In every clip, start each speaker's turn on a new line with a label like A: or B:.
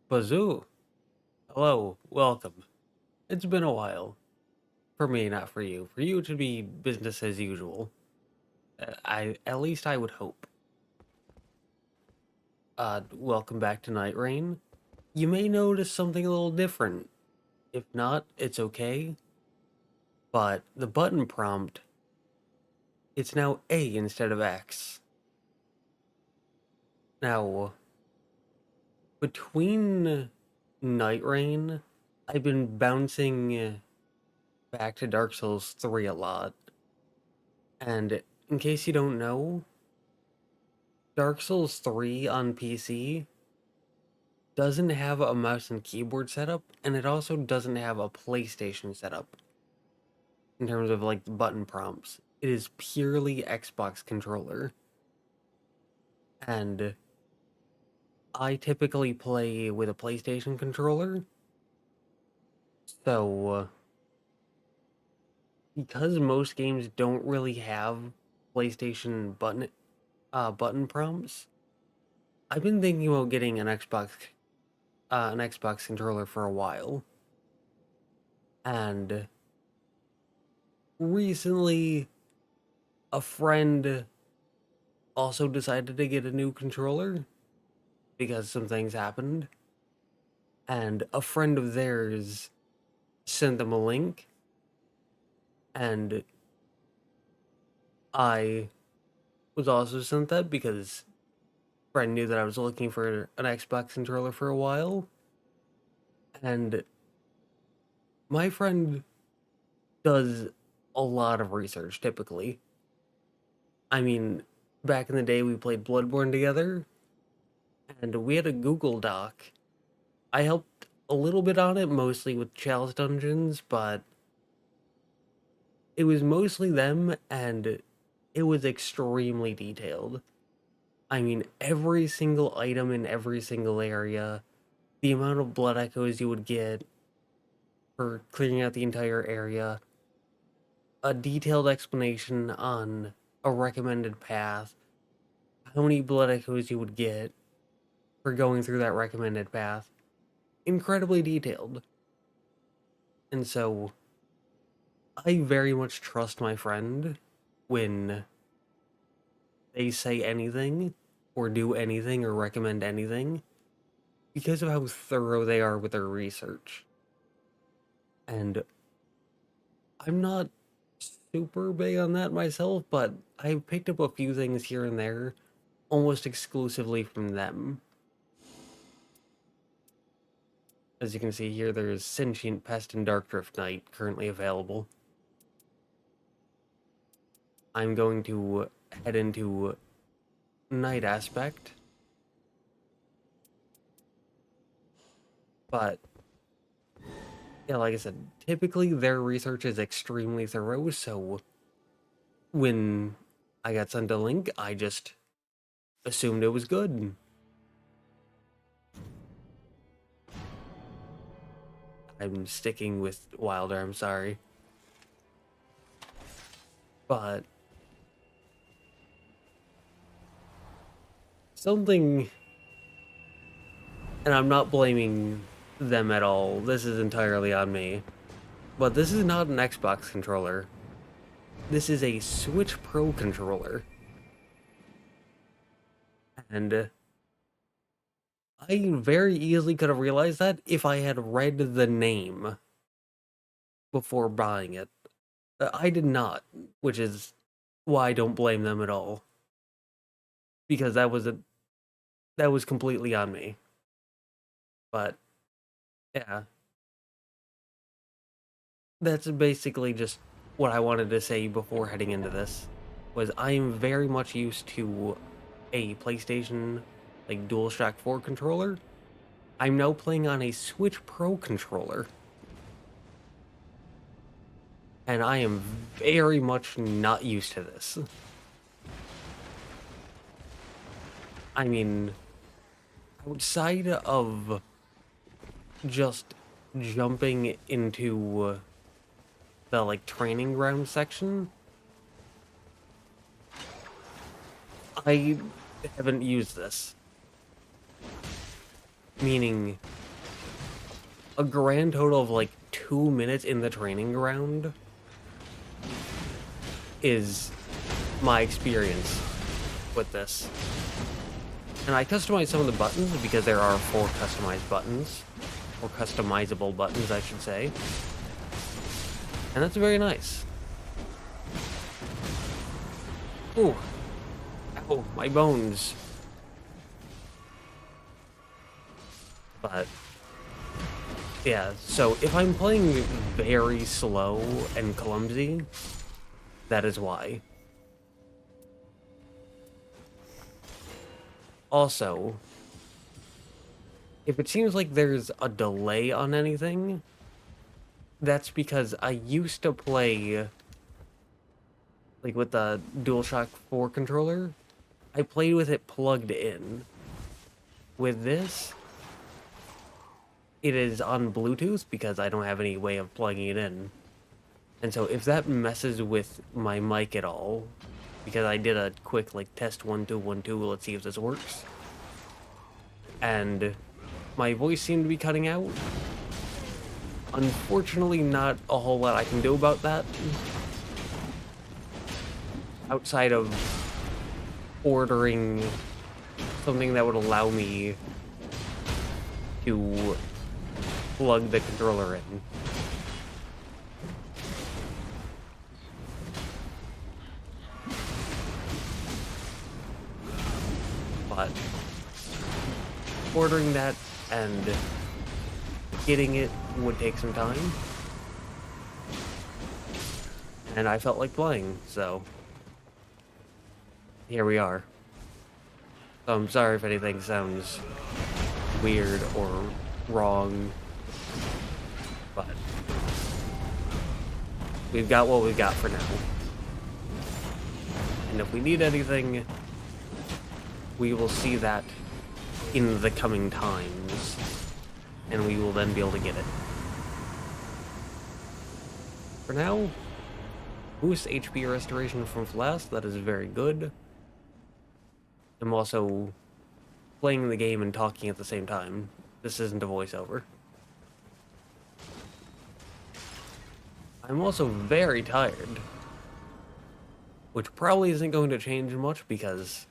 A: Bazoo. Hello, welcome. It's been a while. For me, not for you. For you, it should be business as usual. At least I would hope. Welcome back to Nightreign. You may notice something a little different. If not, it's okay. But the button prompt, it's now A instead of X. Now, between Nightreign, I've been bouncing back to Dark Souls 3 a lot. And in case you don't know, Dark Souls 3 on PC doesn't have a mouse and keyboard setup, and it also doesn't have a PlayStation setup in terms of like the button prompts. It is purely Xbox controller. And I typically play with a PlayStation controller. So because most games don't really have PlayStation button prompts, I've been thinking about getting an Xbox controller for a while. And recently, a friend also decided to get a new controller because some things happened. And a friend of theirs sent them a link. And I was also sent that because friend knew that I was looking for an Xbox controller for a while. And my friend does a lot of research typically. I mean, back in the day we played Bloodborne together and we had a Google Doc. I helped a little bit on it, mostly with Chalice Dungeons, but it was mostly them, and it was extremely detailed. I mean, every single item in every single area, the amount of blood echoes you would get for clearing out the entire area, a detailed explanation on a recommended path, how many blood echoes you would get for going through that recommended path. Incredibly detailed. And so I very much trust my friend when they say anything or do anything or recommend anything because of how thorough they are with their research. And I'm not super big on that myself, but I picked up a few things here and there almost exclusively from them. As you can see here, there's Sentient Pest and Dark Drift Knight currently available. I'm going to head into Night Aspect. But yeah, like I said, typically their research is extremely thorough, so when I got sent a link, I just assumed it was good. I'm sticking with Wilder, I'm sorry. But something, and I'm not blaming them at all, this is entirely on me, but this is not an Xbox controller. This is a Switch Pro controller. And I very easily could have realized that if I had read the name before buying it. I did not, which is why I don't blame them at all. Because that was completely on me. But yeah, that's basically just what I wanted to say before heading into this. Was I am very much used to a PlayStation like DualShock 4 controller. I'm now playing on a Switch Pro controller. And I am very much not used to this. I mean, outside of just jumping into the like training ground section, I haven't used this. Meaning, a grand total of like 2 minutes in the training ground is my experience with this. And I customized some of the buttons because there are 4 customized buttons, or customizable buttons, I should say. And that's very nice. Ooh. Ow, my bones. But yeah, so if I'm playing very slow and clumsy, that is why. Also, if it seems like there's a delay on anything, that's because I used to play, like with the DualShock 4 controller, I played with it plugged in. With this, it is on Bluetooth because I don't have any way of plugging it in. And so if that messes with my mic at all, because I did a quick like test 1 2 1 2, let's see if this works. And my voice seemed to be cutting out. Unfortunately, not a whole lot I can do about that. Outside of ordering something that would allow me to plug the controller in. But ordering that and getting it would take some time. And I felt like playing, so here we are. So I'm sorry if anything sounds weird or wrong, but we've got what we've got for now. And if we need anything, we will see that in the coming times, and we will then be able to get it. For now, boost HP restoration from Flask, that is very good. I'm also playing the game and talking at the same time. This isn't a voiceover. I'm also very tired, which probably isn't going to change much because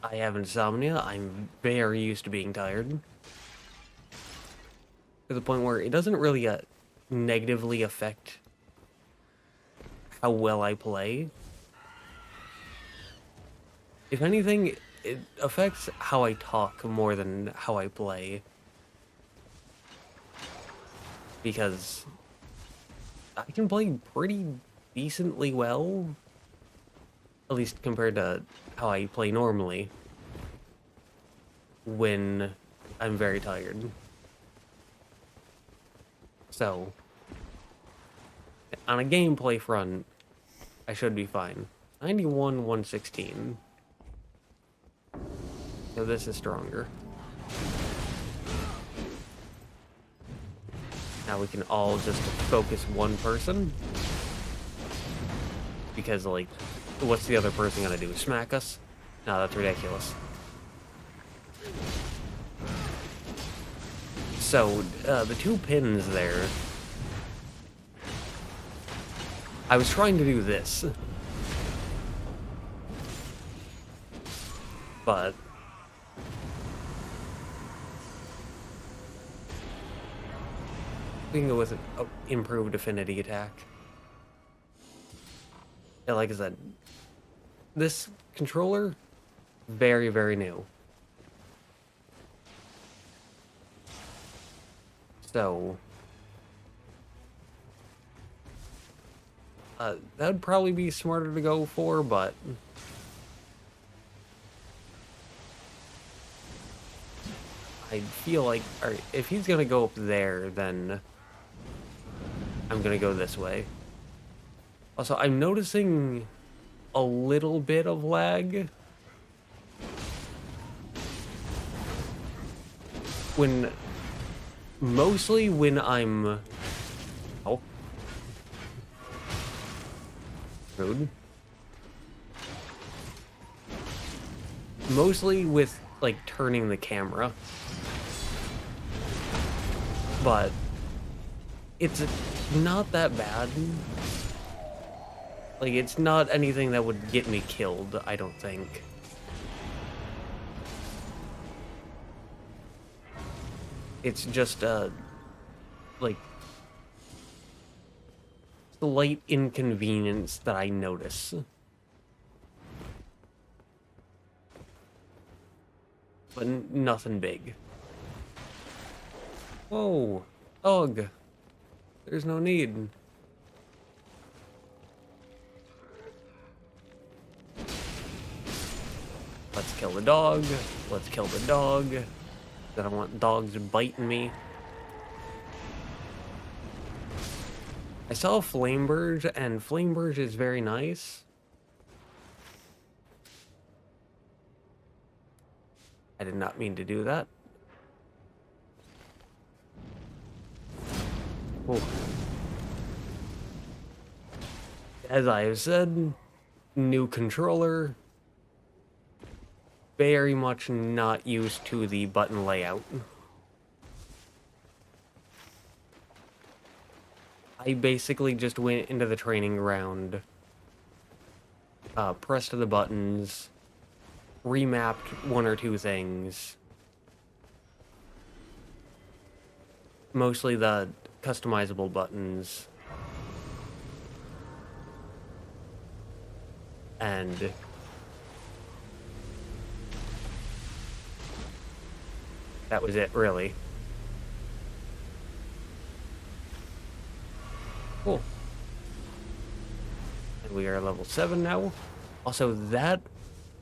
A: I have insomnia. I'm very used to being tired. To the point where it doesn't really negatively affect how well I play. If anything, it affects how I talk more than how I play. Because I can play pretty decently well, at least compared to how I play normally, when I'm very tired. So, on a gameplay front, I should be fine. 91, 116. So this is stronger. Now we can all just focus one person. Because, like, what's the other person gonna do? Smack us? No, that's ridiculous. So, the 2 pins there, I was trying to do this, but we can go with an improved affinity attack. Yeah, like I said, this controller, very, very new. So, that'd probably be smarter to go for, but I feel like, alright, if he's gonna go up there, then I'm gonna go this way. Also, I'm noticing a little bit of lag mostly when I'm... Oh. Rude. Mostly with, like, turning the camera. but it's not that bad. Like, it's not anything that would get me killed, I don't think. It's just, like, slight inconvenience that I notice. But nothing big. Whoa! Ugh! There's no need. Let's kill the dog. Let's kill the dog. I don't want dogs biting me. I saw Flamebird, and Flamebird is very nice. I did not mean to do that. Oh. As I have said, new controller. Very much not used to the button layout. I basically just went into the training ground, pressed the buttons, remapped one or two things. Mostly the customizable buttons. And that was it, really. Cool. And we are level 7 now. Also, that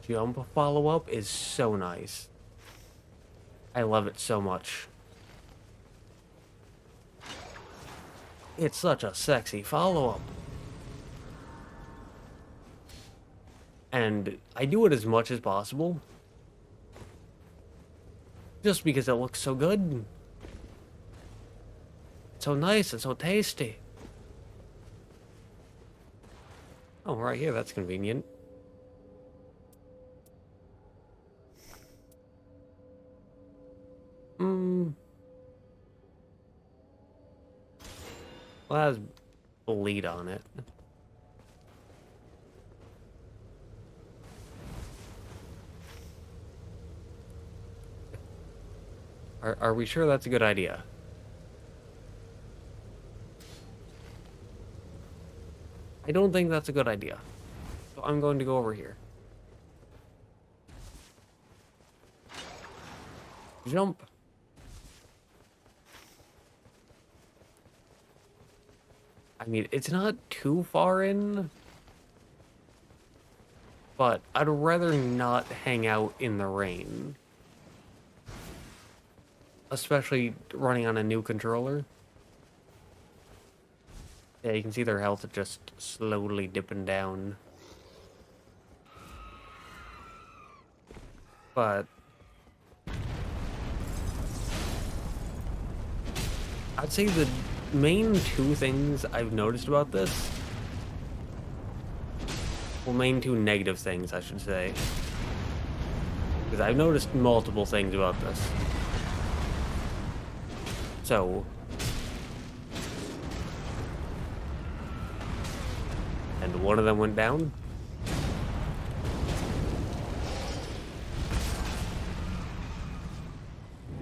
A: jump follow-up is so nice. I love it so much. It's such a sexy follow-up. And I do it as much as possible. Just because it looks so good. It's so nice and so tasty. Oh, right here, that's convenient. Well, that has bleed on it. Are we sure that's a good idea? I don't think that's a good idea. So I'm going to go over here. Jump. I mean, it's not too far in, but I'd rather not hang out in the rain. Especially running on a new controller. Yeah, you can see their health just slowly dipping down. But I'd say the main two things I've noticed about this, well, main two negative things, I should say, because I've noticed multiple things about this. So, and one of them went down.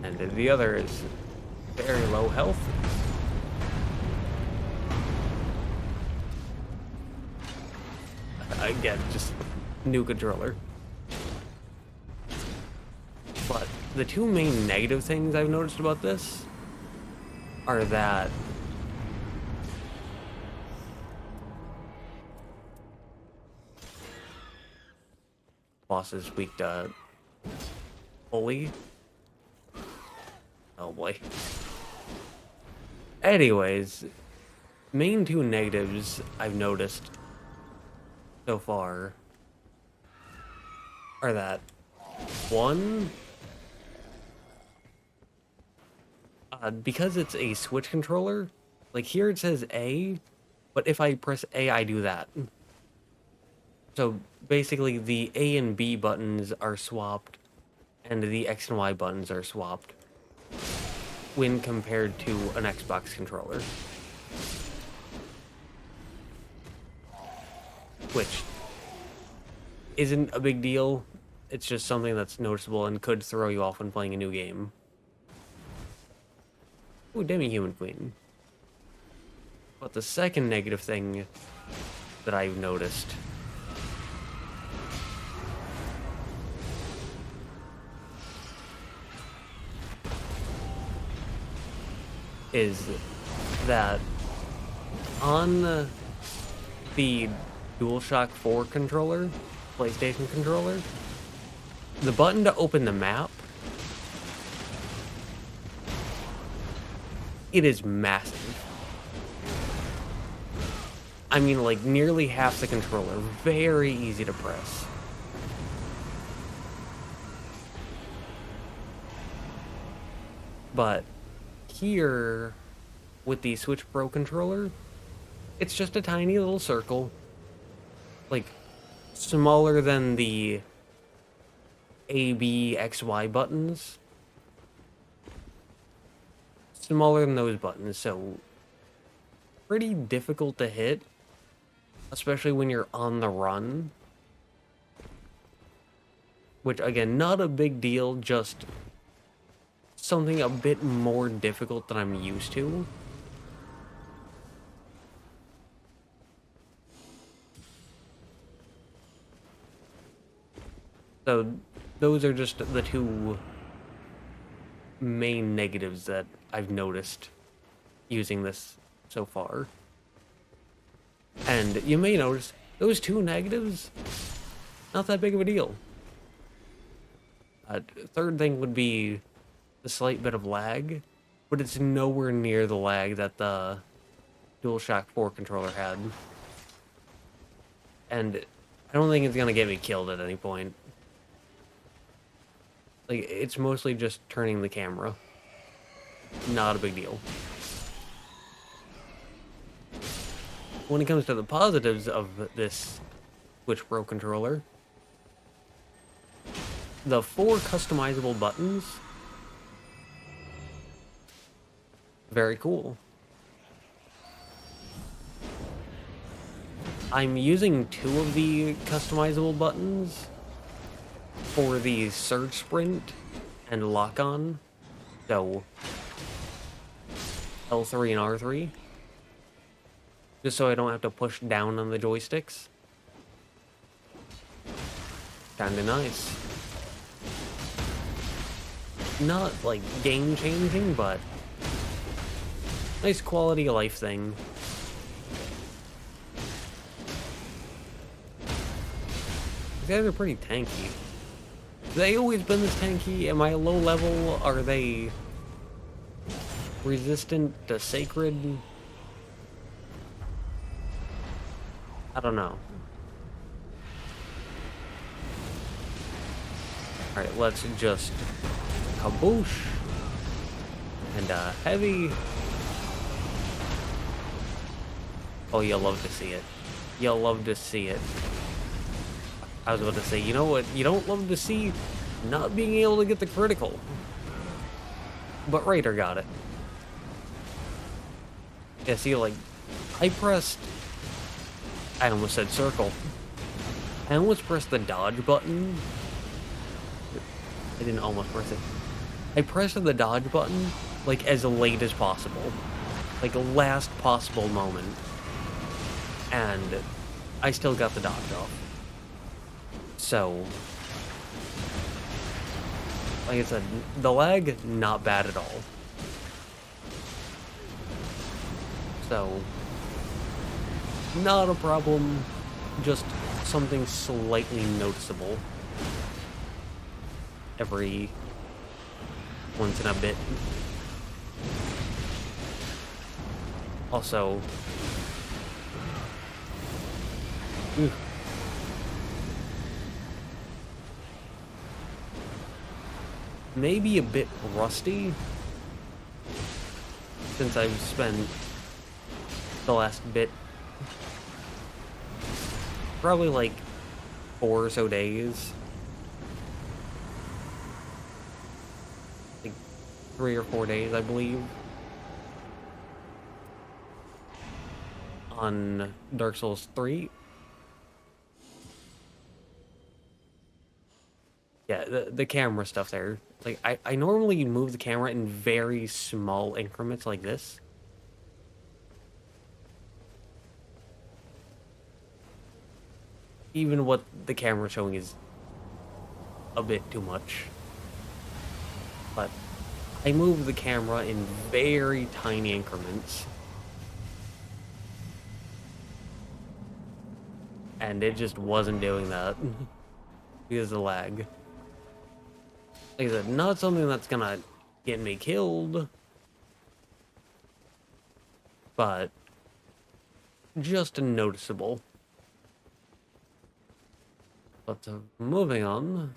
A: And the other is very low health. Again, just new controller. But the two main negative things I've noticed about this are that boss is weak to bully. Oh boy. Anyways, main two negatives I've noticed so far are that, one, because it's a Switch controller, like here it says A, but if I press A, I do that. So basically the A and B buttons are swapped, and the X and Y buttons are swapped. when compared to an Xbox controller. Which isn't a big deal. It's just something that's noticeable and could throw you off when playing a new game. Ooh, Demi-Human Queen. But the second negative thing that I've noticed is that on the DualShock 4 controller, PlayStation controller, the button to open the map, it is massive. I mean, like, nearly half the controller. Very easy to press. But here, with the Switch Pro controller, it's just a tiny little circle. Like, smaller than the A, B, X, Y buttons. Smaller than those buttons, so pretty difficult to hit. Especially when you're on the run. Which, again, not a big deal, just something a bit more difficult than I'm used to. So, those are just the two main negatives that I've noticed using this so far. And you may notice, those two negatives, not that big of a deal. Third thing would be the slight bit of lag, but it's nowhere near the lag that the DualShock 4 controller had. And I don't think it's gonna get me killed at any point. Like, it's mostly just turning the camera. Not a big deal. When it comes to the positives of this Switch Pro controller, the 4 customizable buttons, very cool. I'm using 2 of the customizable buttons for the surge sprint and lock-on, so L3 and R3. Just so I don't have to push down on the joysticks. Kinda nice. Not, like, game-changing, but nice quality of life thing. These guys are pretty tanky. Have they always been this tanky? Am I low level? Are they resistant to sacred? I don't know. Alright, let's just kaboosh. And heavy. Oh, you'll love to see it. You'll love to see it. I was about to say, you know what you don't love to see? Not being able to get the critical. But Raider got it. Yeah, see, like, I almost said circle. I almost pressed the dodge button. I didn't almost press it. I pressed the dodge button, like, as late as possible. Like, last possible moment. And I still got the dodge off. So, like I said, the lag, not bad at all. So, not a problem, just something slightly noticeable every once in a bit. Also, maybe a bit rusty since I've spent the last bit, probably like 4 or so days, like 3 or 4 days, I believe, on Dark Souls 3. Yeah, the camera stuff there. Like, I normally move the camera in very small increments like this. Even what the camera's showing is a bit too much. But I move the camera in very tiny increments. And it just wasn't doing that because of the lag. Like I said, not something that's gonna get me killed, but just noticeable. But moving on,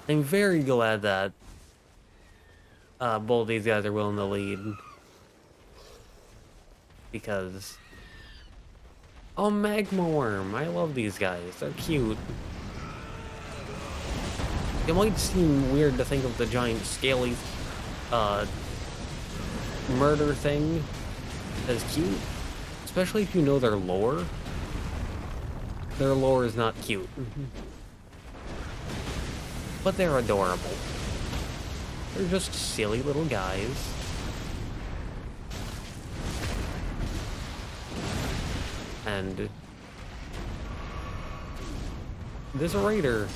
A: I'm very glad that both these guys are willing to lead. Because, oh, Magma Worm, I love these guys, they're cute. It might seem weird to think of the giant scaly murder thing as cute, especially if you know their lore. Their lore is not cute. But they're adorable. They're just silly little guys. And this raider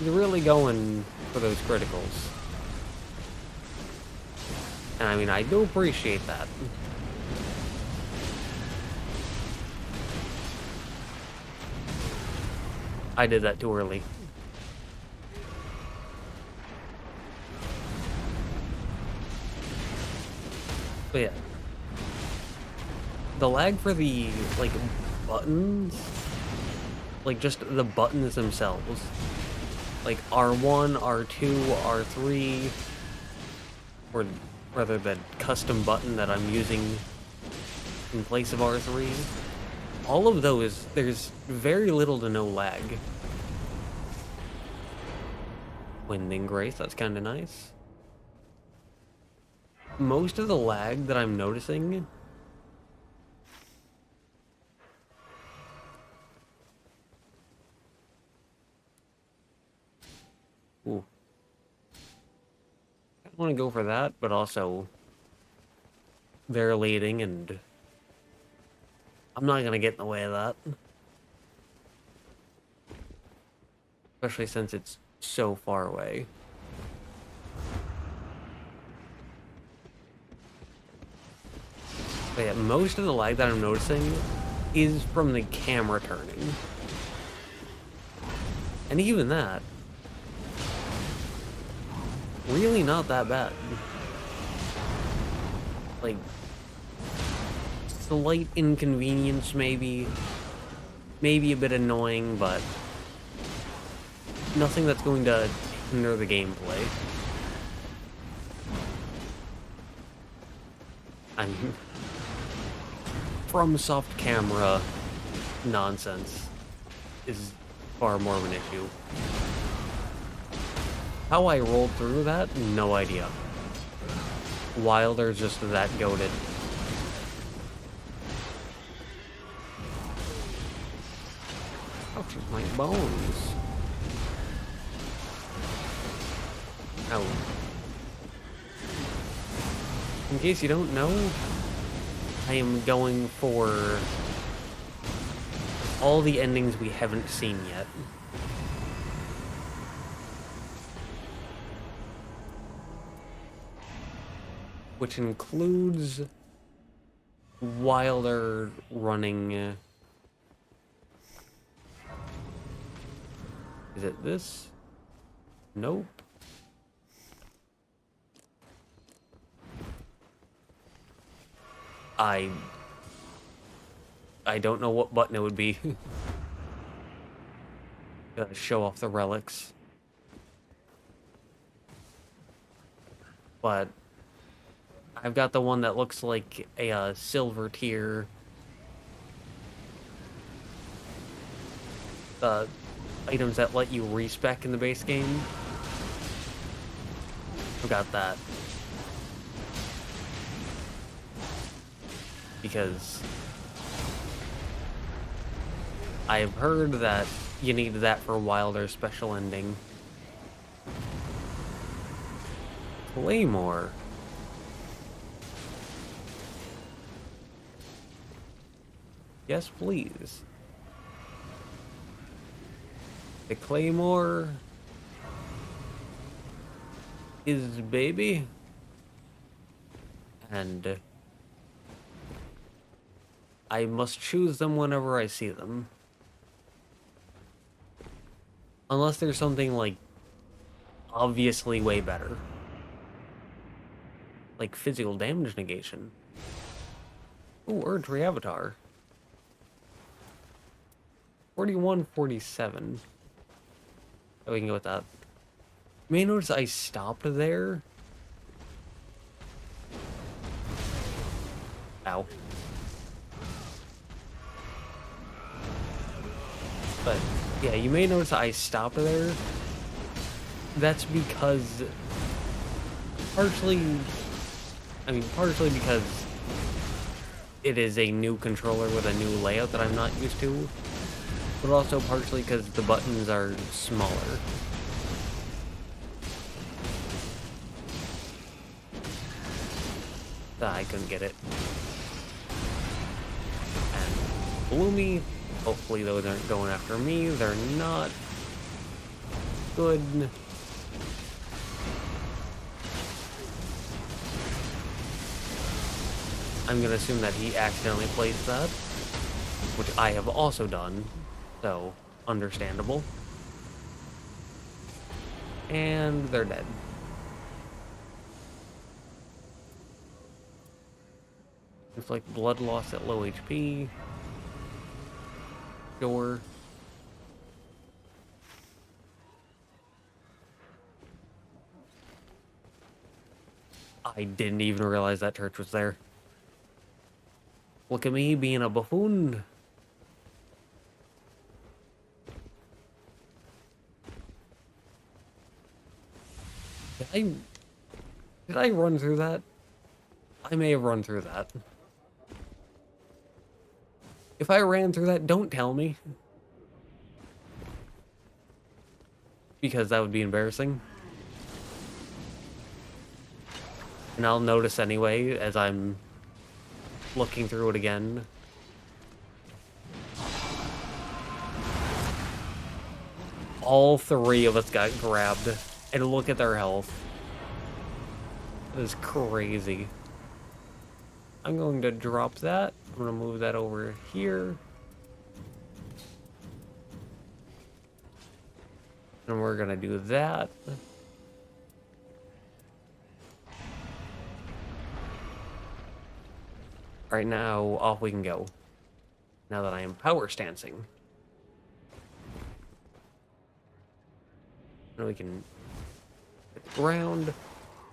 A: is really going for those criticals. And I mean, I do appreciate that. I did that too early. But yeah. The lag for the, like, buttons, like, just the buttons themselves, like R1, R2, R3, or rather the custom button that I'm using in place of R3, all of those, there's very little to no lag. Winding Grace, that's kind of nice. Most of the lag that I'm noticing ooh. I want to go for that, but also they're leading and I'm not going to get in the way of that. Especially since it's so far away. But yeah, most of the lag that I'm noticing is from the camera turning. And even that, really not that bad. Like, slight inconvenience maybe. Maybe a bit annoying, but nothing that's going to hinder the gameplay. I mean, from soft camera nonsense is far more of an issue. How I rolled through that, no idea. Wylders just that goated. Ouch, my bones. Ow. In case you don't know, I am going for all the endings we haven't seen yet. Which includes Wilder running... is it this? Nope. I don't know what button it would be. Gotta show off the relics. But I've got the one that looks like a silver tier. Items that let you respec in the base game. I've got that. Because I've heard that you need that for Wylders special ending. Claymore. Yes, please. The Claymore is baby. And I must choose them whenever I see them. Unless there's something, like, obviously way better. Like physical damage negation. Ooh, Urge Re-Avatar. 41, 47. Oh, we can go with that. You may notice I stopped there. Ow. But, yeah, you may notice I stopped there. That's because... partially because it is a new controller with a new layout that I'm not used to. But also partially because the buttons are smaller. I couldn't get it. And Bloomy, hopefully those aren't going after me. They're not. Good. I'm gonna assume that he accidentally placed that, which I have also done, so understandable. And they're dead. It's like blood loss at low HP. Sure. I didn't even realize that church was there. Look at me being a buffoon. Did I run through that? I may have run through that. If I ran through that, don't tell me. Because that would be embarrassing. And I'll notice anyway as I'm looking through it again. All three of us got grabbed. And look at their health. That is crazy. I'm going to drop that. I'm going to move that over here. And we're going to do that. Right now, off we can go. Now that I am power stancing. And we can hit the ground,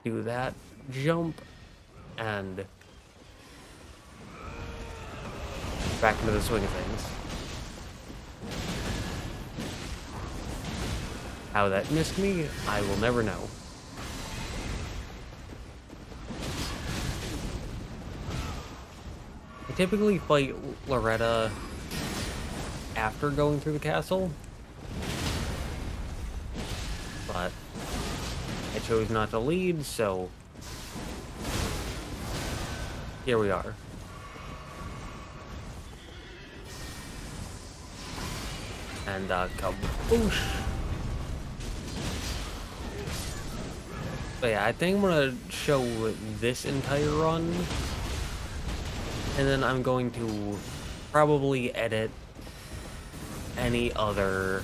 A: do that, jump, and back into the swing of things. How that missed me, I will never know. I typically fight Loretta after going through the castle, but I chose not to lead, so here we are. And kaboosh. But yeah, I think I'm gonna show this entire run, and then I'm going to probably edit any other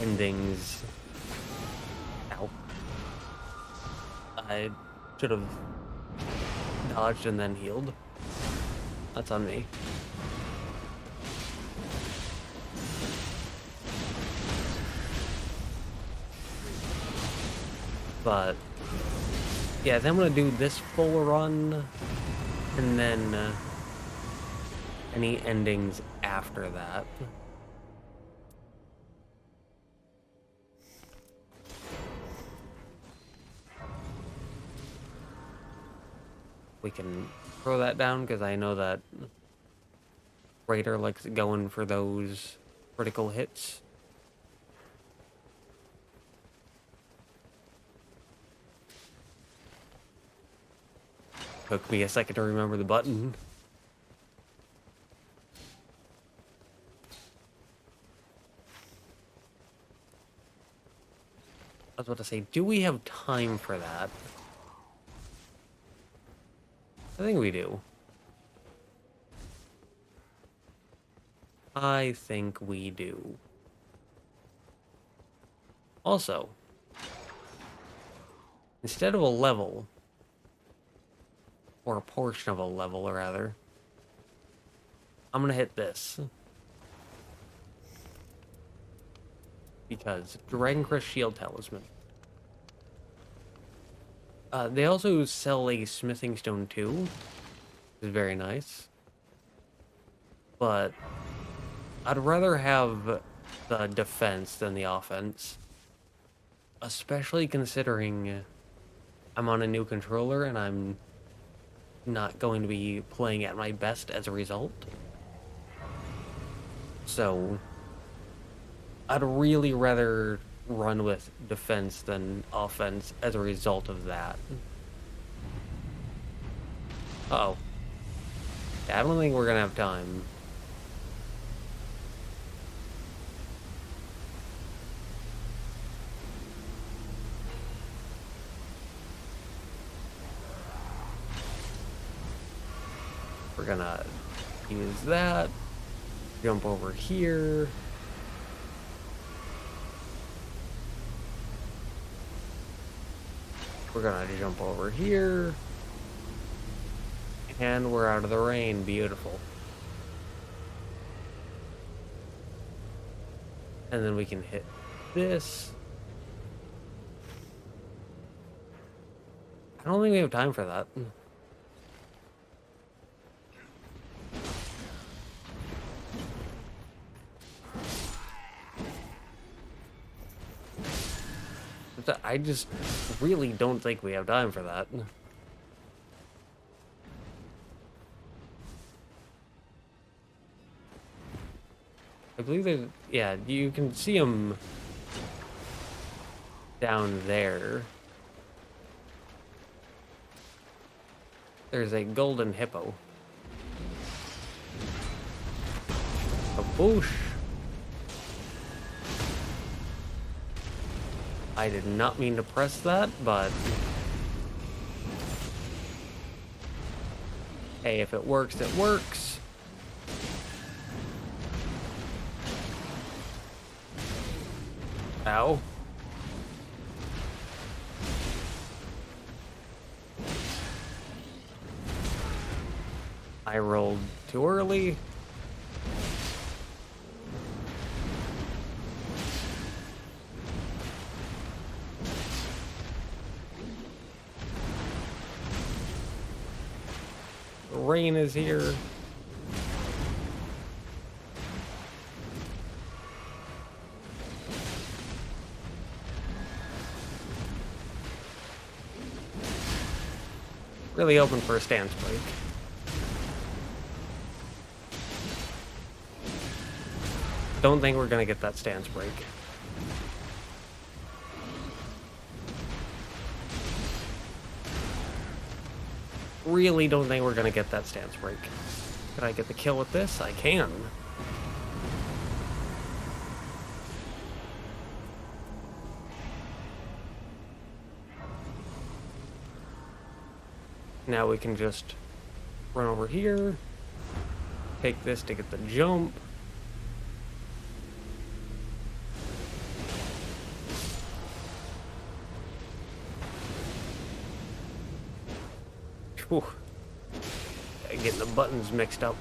A: endings. Ow. I should have dodged and then healed. That's on me. But yeah, then I'm gonna do this full run, and then any endings after that. we can throw that down, because I know that Raider likes going for those critical hits. Took me a second to remember the button. I was about to say, do we have time for that? I think we do. I think we do. Also, instead of a level, or a portion of a level, rather, I'm gonna hit this. Because Dragon Crest Shield Talisman. They also sell a smithing stone too, which is very nice. But I'd rather have the defense than the offense. Especially considering I'm on a new controller and I'm not going to be playing at my best as a result. So I'd really rather run with defense than offense as a result of that. Uh-oh. Yeah, I don't think we're gonna have time. We're gonna use that. Jump over here. We're gonna jump over here. And we're out of the rain. Beautiful. And then we can hit this. I don't think we have time for that. I just really don't think we have time for that. I believe there's... yeah, you can see them down there. There's a golden hippo. A boosh. I did not mean to press that, but... hey, if it works, it works. Ow. I rolled too early. The rain is here. Really hoping for a stance break. Don't think we're gonna get that stance break. Really don't think we're gonna get that stance break. Can I get the kill with this? I can. Now we can just run over here, take this to get the jump. Whew. Getting the buttons mixed up.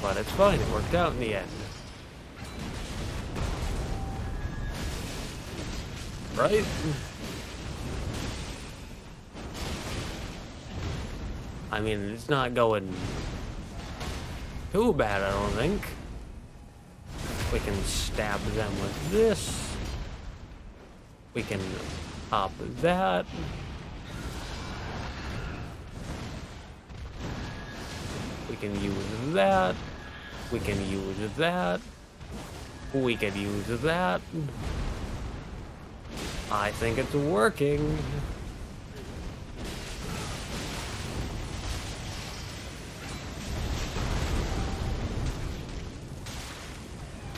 A: But it's fine, it worked out in the end. Right? I mean, it's not going too bad, I don't think. We can stab them with this. We can pop that. We can use that. We can use that. We can use that. I think it's working.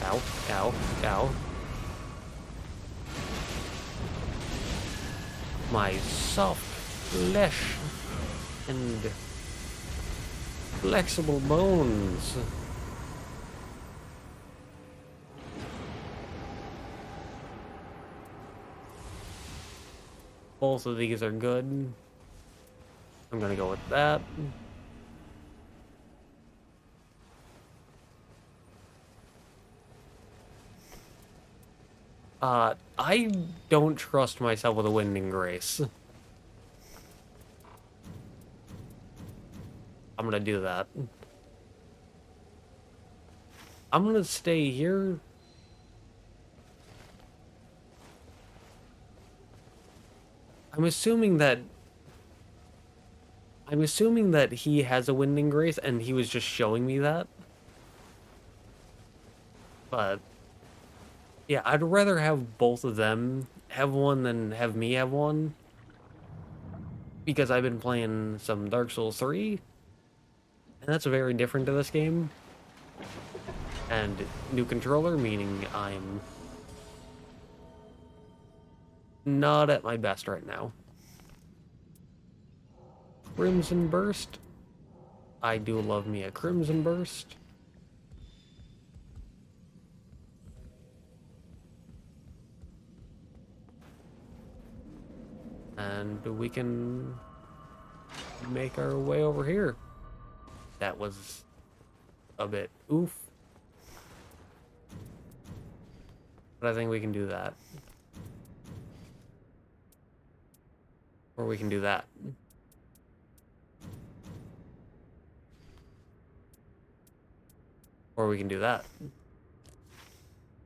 A: Ow, ow, ow. My soft flesh and flexible bones. Both of these are good. I'm gonna go with that. I don't trust myself with a Winding Grace. I'm gonna do that. I'm gonna stay here. I'm assuming that he has a Winding Grace and he was just showing me that. But yeah, I'd rather have both of them have one than have me have one. Because I've been playing some Dark Souls 3, and that's very different to this game. And new controller, meaning I'm not at my best right now. Crimson Burst. I do love me a Crimson Burst. And we can make our way over here. That was a bit oof. But I think we can do that. Or we can do that. Or we can do that.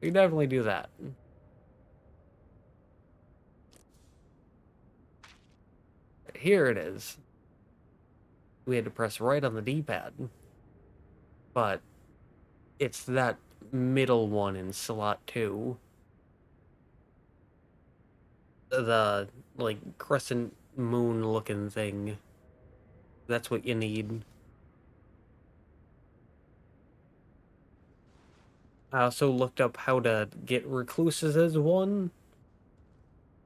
A: We can definitely do that. Here it is. We had to press right on the D-pad. But it's that middle one in slot 2. The, like, crescent moon looking thing. That's what you need. I also looked up how to get Recluses as one.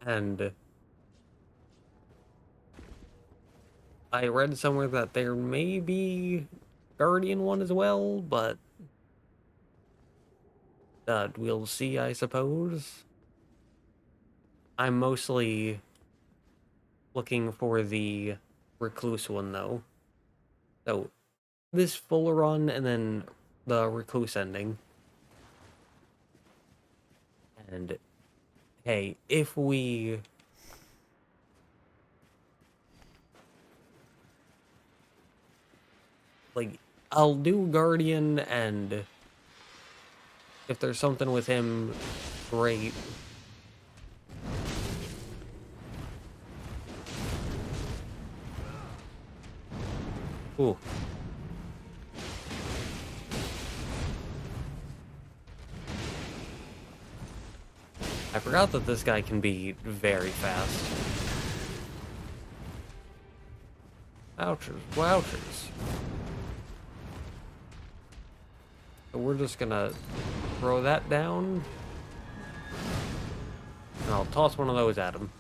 A: And I read somewhere that there may be Guardian one as well, but we'll see, I suppose. I'm mostly looking for the Recluse one, though. So, this full run and then the Recluse ending. And, hey, if we... like, I'll do Guardian, and if there's something with him, great. Ooh. I forgot that this guy can be very fast. Ouchers, wouchers. So we're just gonna throw that down. And I'll toss one of those at him.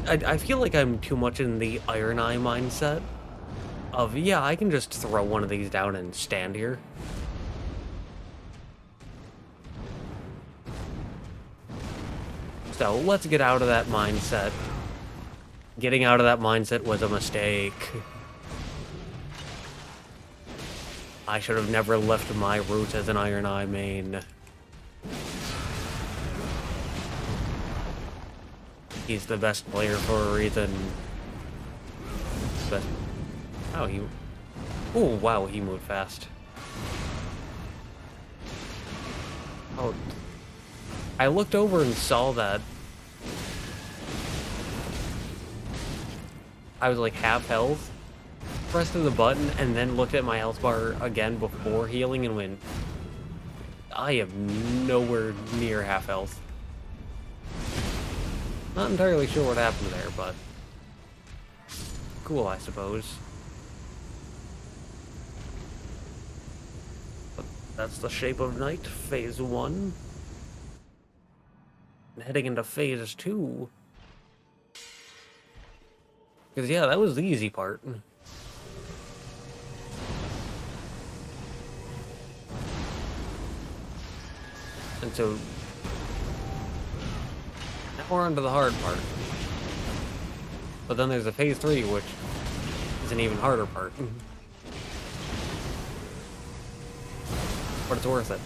A: I feel like I'm too much in the Iron Eye mindset of, yeah, I can just throw one of these down and stand here. So let's get out of that mindset. Getting out of that mindset was a mistake. I should have never left my roots as an Iron Eye main. He's the best player for a reason. But oh, oh wow, he moved fast. Oh, I looked over and saw that I was like half health, pressed the button, and then looked at my health bar again before healing and went, I am nowhere near half health. Not entirely sure what happened there, but cool, I suppose. But that's the shape of night, phase 1. And heading into phase 2. Because, yeah, that was the easy part. And so, now we're on to the hard part. But then there's a phase 3, which is an even harder part. But it's worth it.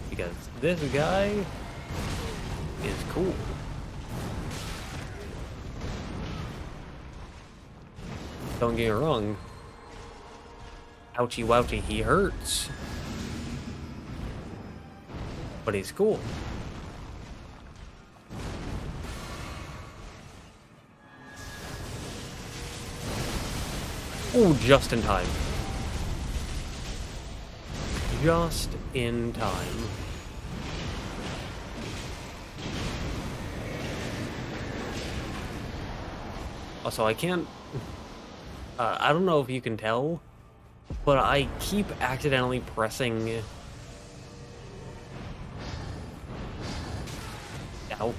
A: Because this guy is cool. Don't get me wrong. Ouchie wouchie, he hurts. But he's cool. Oh, just in time. Just in time. Also, I can't... I don't know if you can tell, but I keep accidentally pressing... Ow.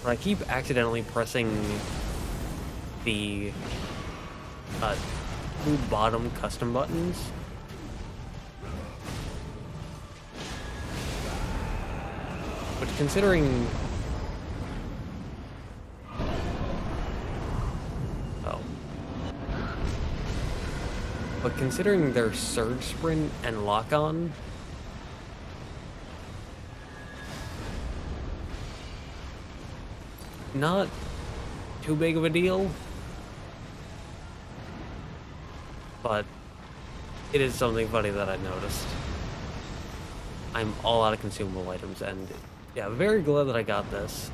A: But I keep accidentally pressing the two bottom custom buttons. Which, considering... Oh. But considering their surge sprint and lock-on, not too big of a deal, but it is something funny that I noticed. I'm all out of consumable items, and yeah, very glad that I got this.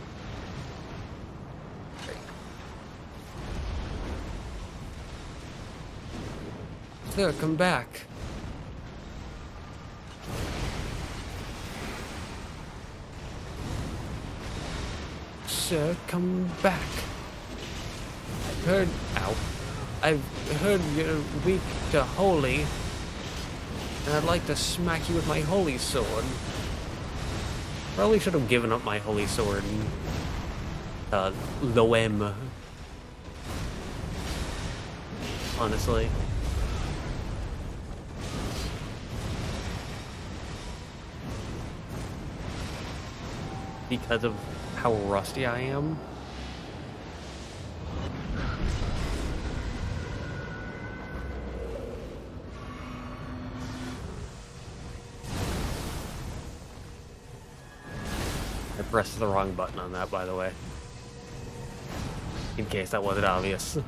A: Sir, come back. Sir, come back. I've heard you're weak to holy, and I'd like to smack you with my holy sword. Probably should have given up my holy sword. Loem. Honestly. Because of how rusty I am. I pressed the wrong button on that, by the way. In case that wasn't obvious.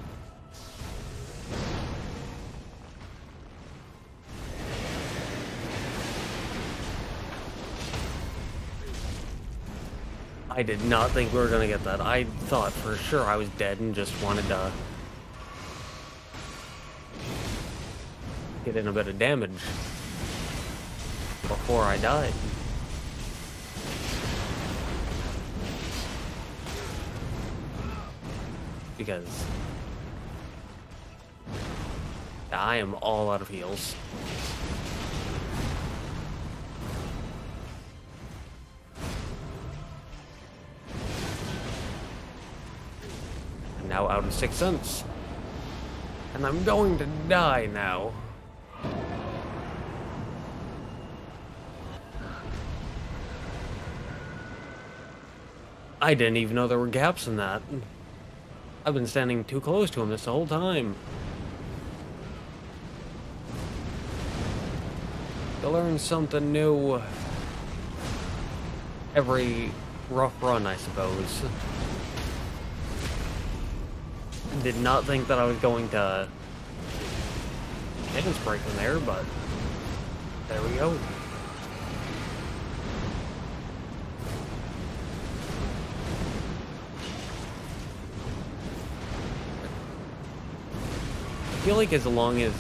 A: I did not think we were gonna get that. I thought for sure I was dead and just wanted to get in a bit of damage before I died. Because I am all out of heals. Now out of 6 cents. And I'm going to die now. I didn't even know there were gaps in that. I've been standing too close to him this whole time. To learn something new every rough run, I suppose. Did not think that I was going to dance break in there, but there we go. I feel like as long as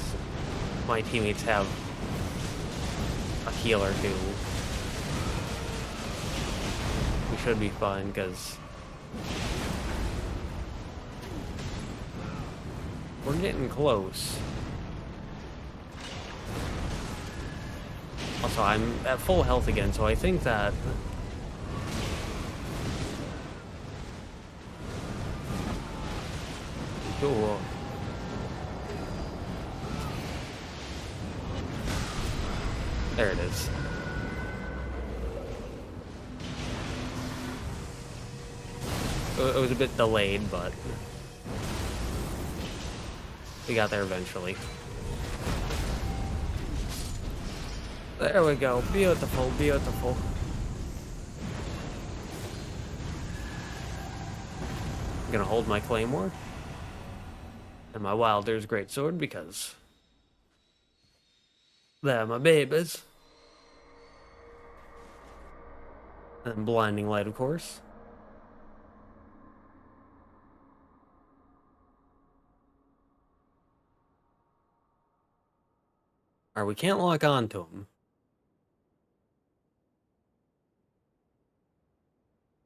A: my teammates have a heal or two, we should be fine, because we're getting close. Also, I'm at full health again, so I think that... Cool. There it is. It was a bit delayed, but we got there eventually. There we go. Beautiful, beautiful. I'm gonna hold my claymore and my Wylders greatsword because they're my babies. And blinding light, of course. Alright, we can't lock on to them.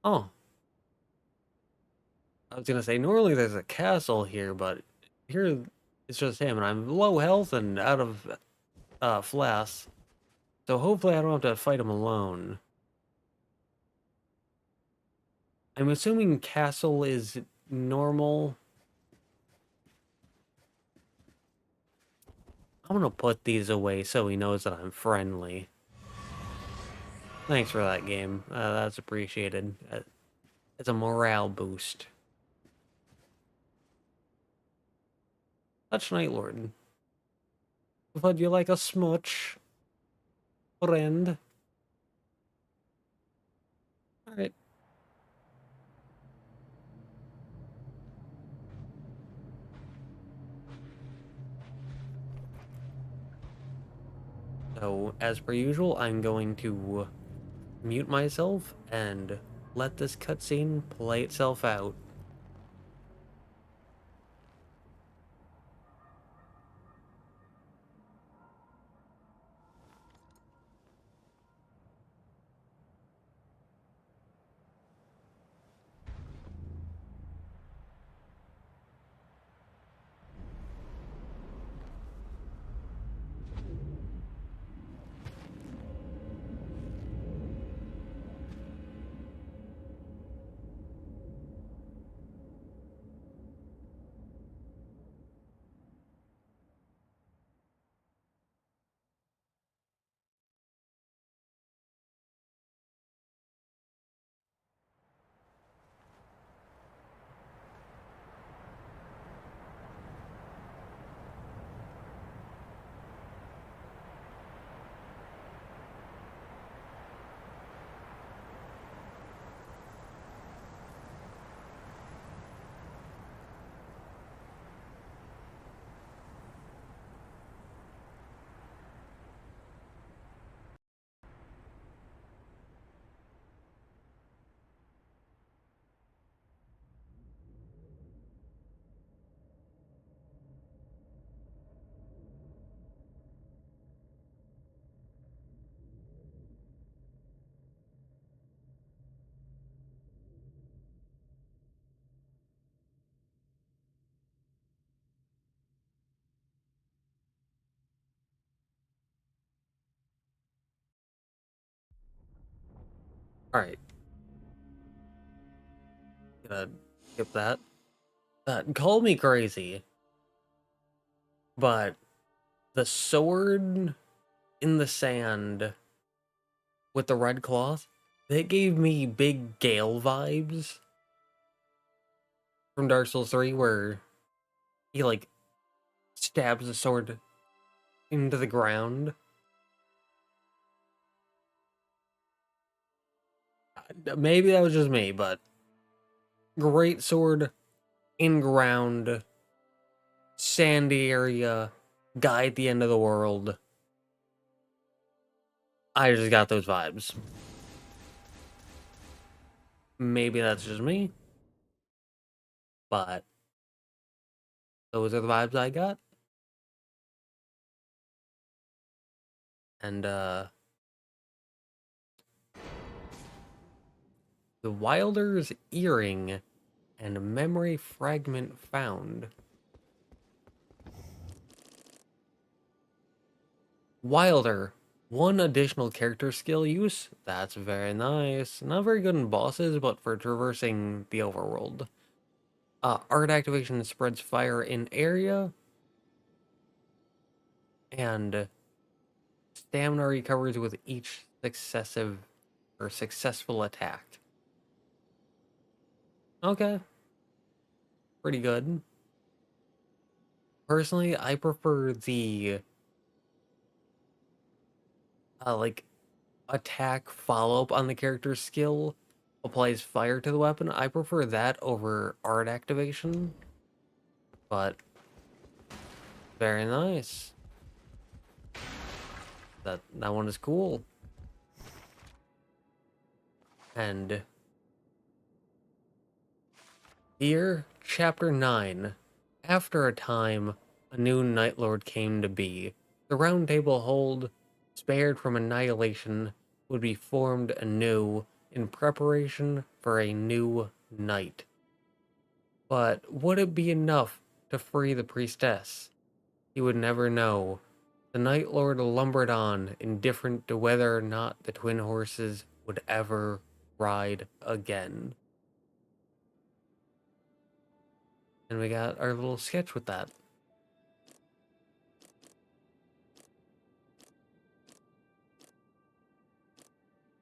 A: Oh. I was gonna say, normally there's a castle here, but here it's just him, and I'm low health and out of flasks. So hopefully I don't have to fight him alone. I'm assuming castle is normal. I'm gonna put these away so he knows that I'm friendly. Thanks for that game. That's appreciated. It's a morale boost. Touch Nightlord. Would you like a smooch, friend? Alright. So, as per usual, I'm going to mute myself and let this cutscene play itself out. Alright. Gonna skip that. Call me crazy, but the sword in the sand with the red cloth, that gave me big Gale vibes from Dark Souls 3, where he, like, stabs the sword into the ground. Maybe that was just me, but great sword in-ground, sandy area, guy at the end of the world. I just got those vibes. Maybe that's just me, but those are the vibes I got. And the Wylders Earring and Memory Fragment found. Wilder, one additional character skill use. That's very nice. Not very good in bosses, but for traversing the overworld. Art activation spreads fire in area. And stamina recovers with each successful attack. Okay. Pretty good. Personally, I prefer the like attack follow-up on the character's skill applies fire to the weapon. I prefer that over art activation. But very nice. That one is cool. And here, chapter 9. After a time, a new Nightlord came to be. The Round Table hold, spared from annihilation, would be formed anew in preparation for a new night. But would it be enough to free the priestess? He would never know. The Nightlord lumbered on, indifferent to whether or not the twin horses would ever ride again. And we got our little sketch with that.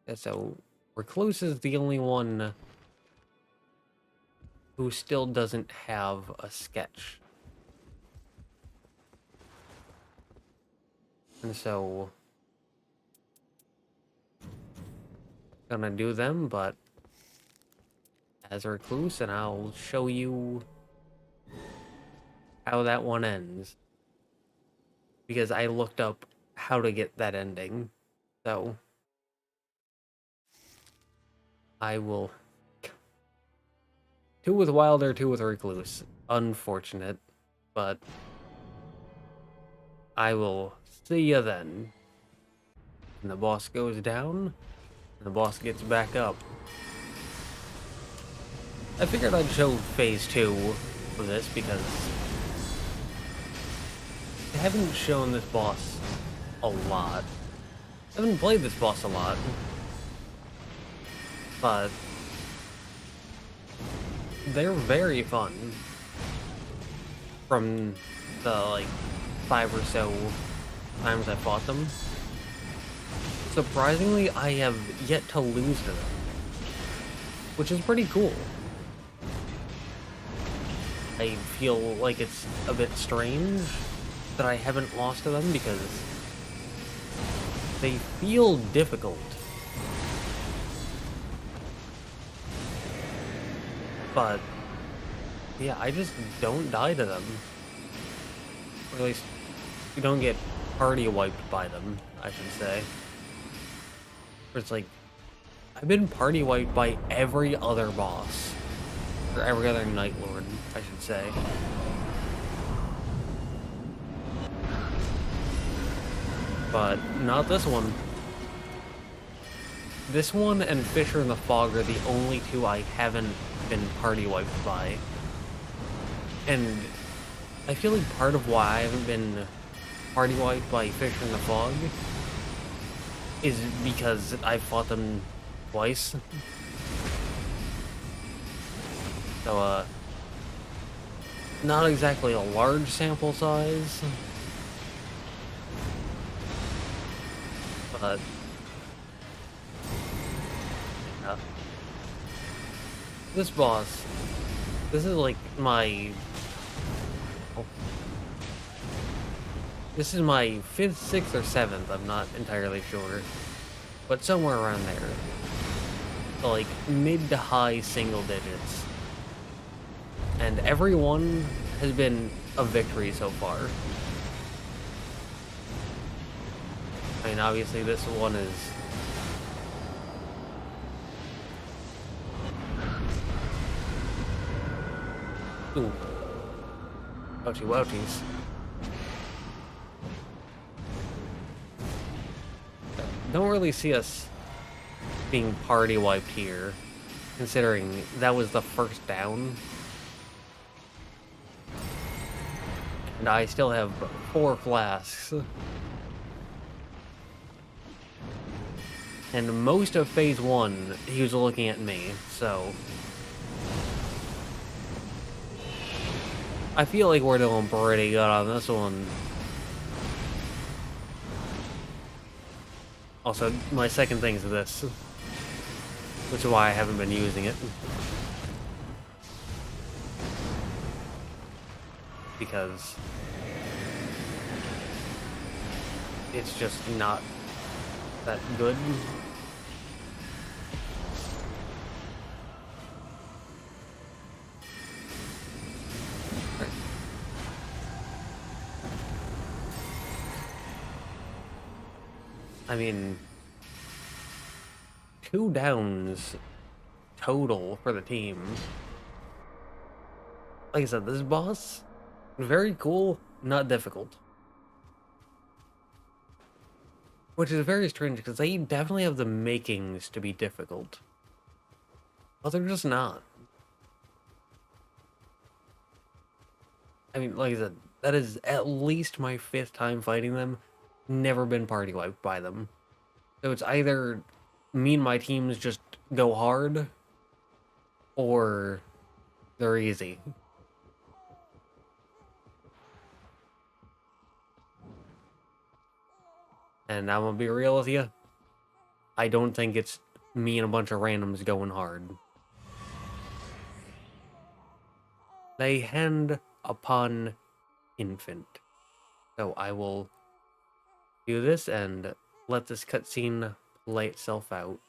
A: Yeah, so Recluse is the only one who still doesn't have a sketch. And so gonna do them, but as a Recluse, and I'll show you how that one ends. Because I looked up how to get that ending. So I will... 2 with Wilder, 2 with Recluse. Unfortunate, but I will see you then. And the boss goes down, and the boss gets back up. I figured I'd show phase 2 of this because I haven't shown this boss a lot. I haven't played this boss a lot, but they're very fun. From the, like, 5 or so times I fought them. Surprisingly, I have yet to lose to them, which is pretty cool. I feel like it's a bit strange that I haven't lost to them because they feel difficult. But yeah, I just don't die to them. Or at least you don't get party wiped by them, I should say. Where it's like, I've been party wiped by every other boss. Or every other Nightlord, I should say. But not this one. This one and Fisher in the Fog are the only 2 I haven't been party wiped by. And I feel like part of why I haven't been party wiped by Fisher in the Fog is because I fought them twice. So, not exactly a large sample size, but this boss, this is like my... This is my 5th, 6th, or 7th, I'm not entirely sure. But somewhere around there. So like, mid to high single digits. And every one has been a victory so far. I mean, obviously this one is... Ooh. Ouchie wouchies. Don't really see us being party wiped here, considering that was the first down. And I still have 4 flasks. And most of phase 1, he was looking at me, so... I feel like we're doing pretty good on this one. Also, my second thing's this, which is why I haven't been using it. Because it's just not that good. I mean, 2 downs total for the team. Like I said, this boss, very cool, not difficult. Which is very strange, because they definitely have the makings to be difficult. But they're just not. I mean, like I said, that is at least my 5th time fighting them. Never been party wiped by them. So it's either me and my teams just go hard, or they're easy. And I'm gonna be real with you, I don't think it's me and a bunch of randoms going hard. They hand upon infant. So I will do this and let this cutscene play itself out.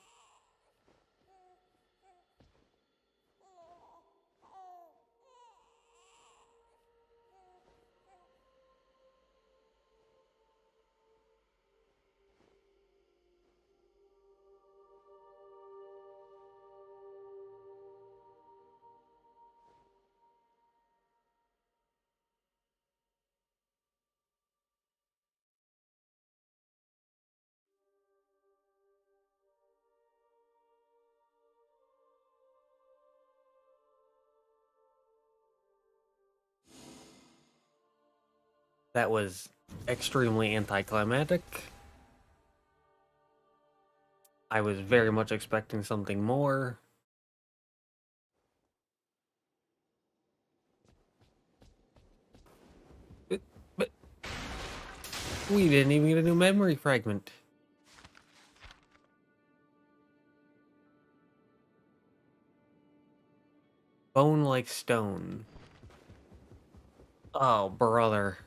A: That was extremely anticlimactic. I was very much expecting something more. But we didn't even get a new memory fragment. Bone like stone. Oh, brother.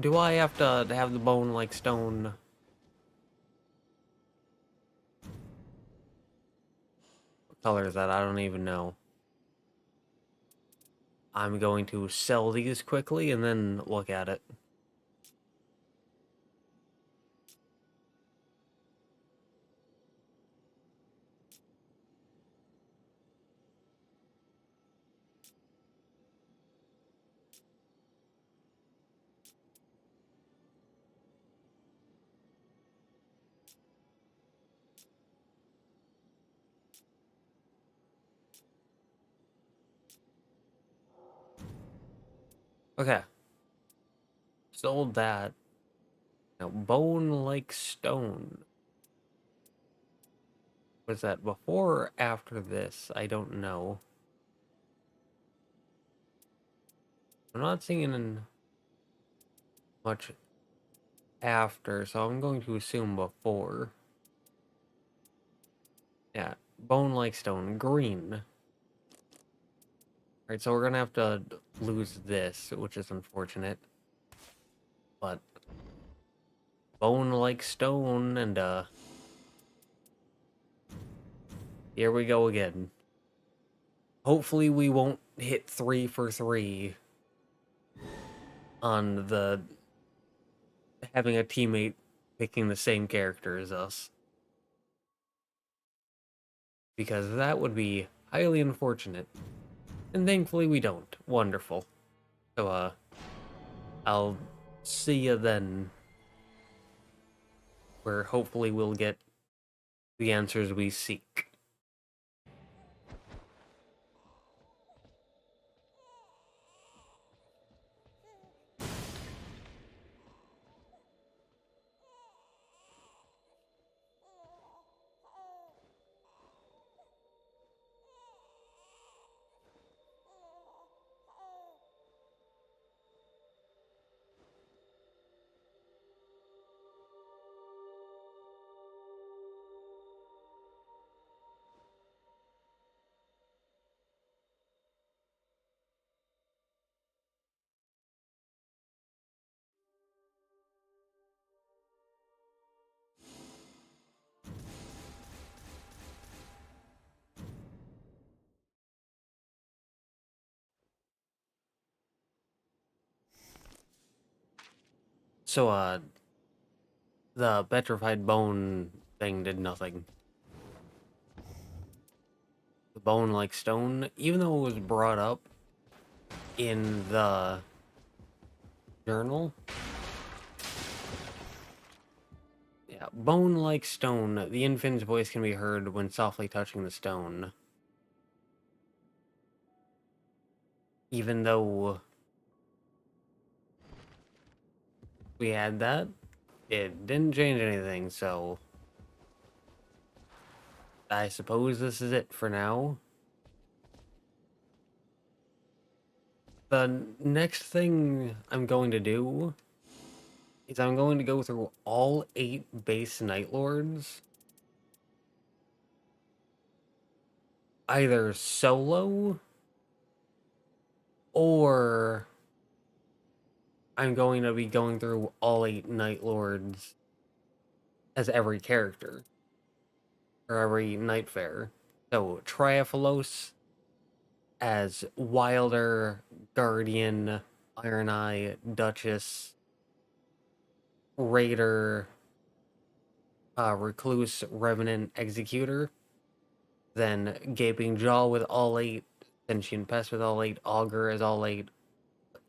A: Do I have to have the bone like stone? What color is that? I don't even know. I'm going to sell these quickly and then look at it. Okay. Sold that. Now, bone like stone. Was that before or after this? I don't know. I'm not seeing much after, so I'm going to assume before. Yeah, bone like stone, green. Alright, so we're gonna have to lose this, which is unfortunate. But bone like stone, and here we go again. Hopefully we won't hit 3 for 3 on the having a teammate picking the same character as us. Because that would be highly unfortunate. And thankfully we don't. Wonderful. So, I'll see you then. Where hopefully we'll get the answers we seek. So, the petrified bone thing did nothing. The bone like stone, even though it was brought up in the journal. Yeah, bone like stone. The infant's voice can be heard when softly touching the stone. Even though we had that, it didn't change anything, so I suppose this is it for now. The next thing I'm going to do is I'm going to go through all 8 base Nightlords, either solo, or I'm going to be going through all 8 Nightlords as every character, or every Nightfare. So, Triaphalos as Wilder, Guardian, Iron Eye, Duchess, Raider, Recluse, Revenant, Executor. Then Gaping Jaw with all 8, Sentient Pest with all 8, Augur as all 8,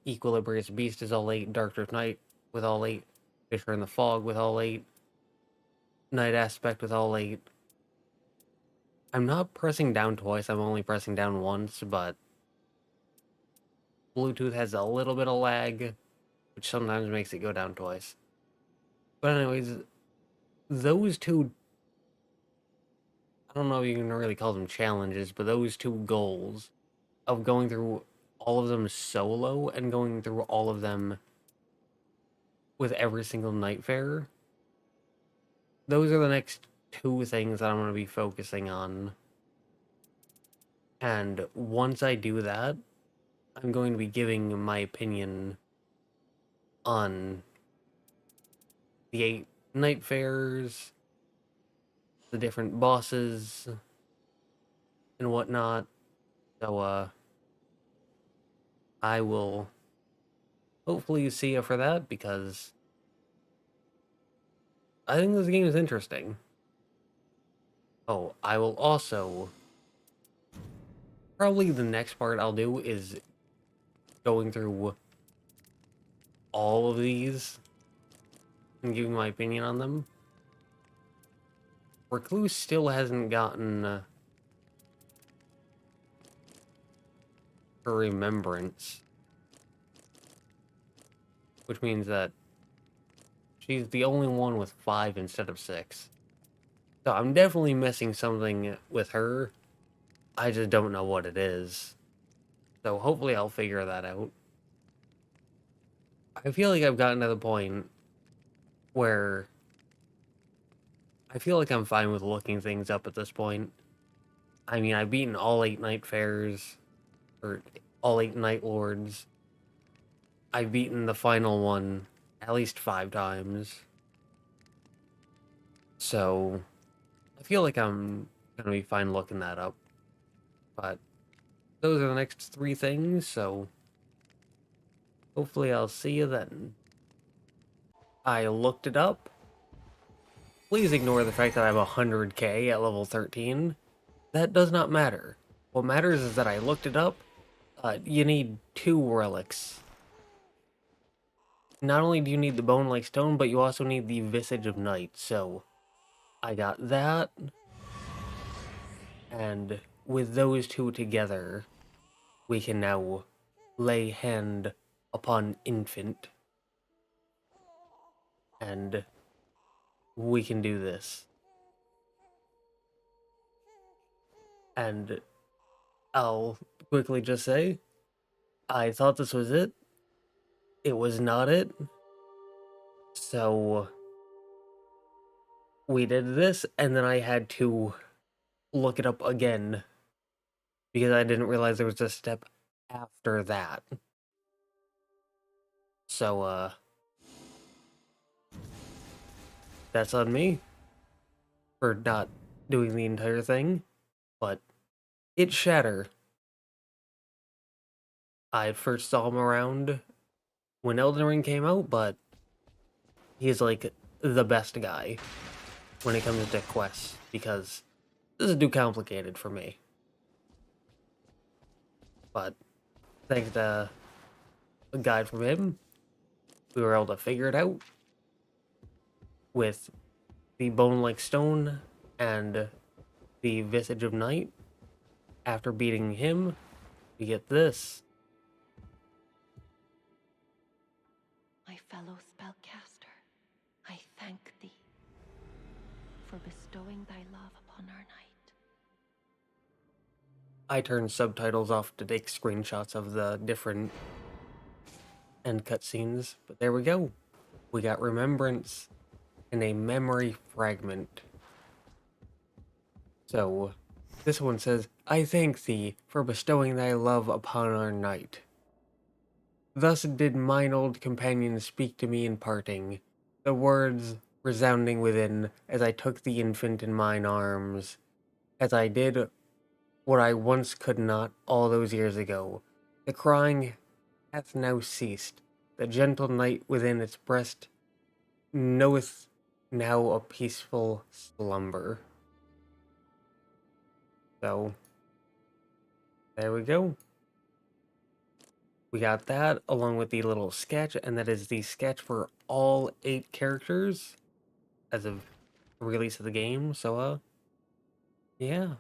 A: Equilibrious Beast is all 8, Dark Drift Knight with all 8, Fisher in the Fog with all 8, Night Aspect with all 8. I'm not pressing down twice, I'm only pressing down once, but Bluetooth has a little bit of lag, which sometimes makes it go down twice. But anyways, those two, I don't know if you can really call them challenges, but those 2 goals of going through all of them solo and going through all of them with every single Nightfarer, those are the next 2 things that I'm going to be focusing on. And once I do that, I'm going to be giving my opinion on the 8 Nightfarers, the different bosses, and whatnot. So, I will hopefully see you for that, because I think this game is interesting. Oh, I will also... Probably the next part I'll do is going through all of these and giving my opinion on them. Recluse still hasn't gotten her remembrance, which means that she's the only one with 5 instead of 6. So I'm definitely missing something with her. I just don't know what it is. So hopefully I'll figure that out. I feel like I've gotten to the point where I feel like I'm fine with looking things up at this point. I mean, I've beaten all 8 Nightfares, or all 8 Nightlords. I've beaten the final one at least 5 times. So, I feel like I'm gonna be fine looking that up. But, those are the next 3 things, so hopefully I'll see you then. I looked it up. Please ignore the fact that I have 100k at level 13. That does not matter. What matters is that I looked it up. You need 2 relics. Not only do you need the bone-like stone, but you also need the Visage of Night, so I got that. And with those 2 together, we can now lay hand upon Infant. And we can do this. And I'll quickly just say, I thought this was it. It was not it. So we did this, and then I had to look it up again because I didn't realize there was a step after that. So, that's on me for not doing the entire thing, but it's Shatter. I first saw him around when Elden Ring came out, but he's like the best guy when it comes to quests because this is too complicated for me. But thanks to a guide from him, we were able to figure it out with the bone-like stone and the Visage of Night. After beating him, we get this.
B: My fellow spellcaster, I thank thee for bestowing thy love upon our knight.
A: I turned subtitles off to take screenshots of the different end cutscenes, but there we go. We got Remembrance and a Memory Fragment. So, this one says, I thank thee for bestowing thy love upon our knight. Thus did mine old companion speak to me in parting, the words resounding within as I took the infant in mine arms, as I did what I once could not all those years ago. The crying hath now ceased, the gentle night within its breast knoweth now a peaceful slumber. So, there we go. We got that along with the little sketch, and that is the sketch for all 8 characters as of the release of the game. So, yeah.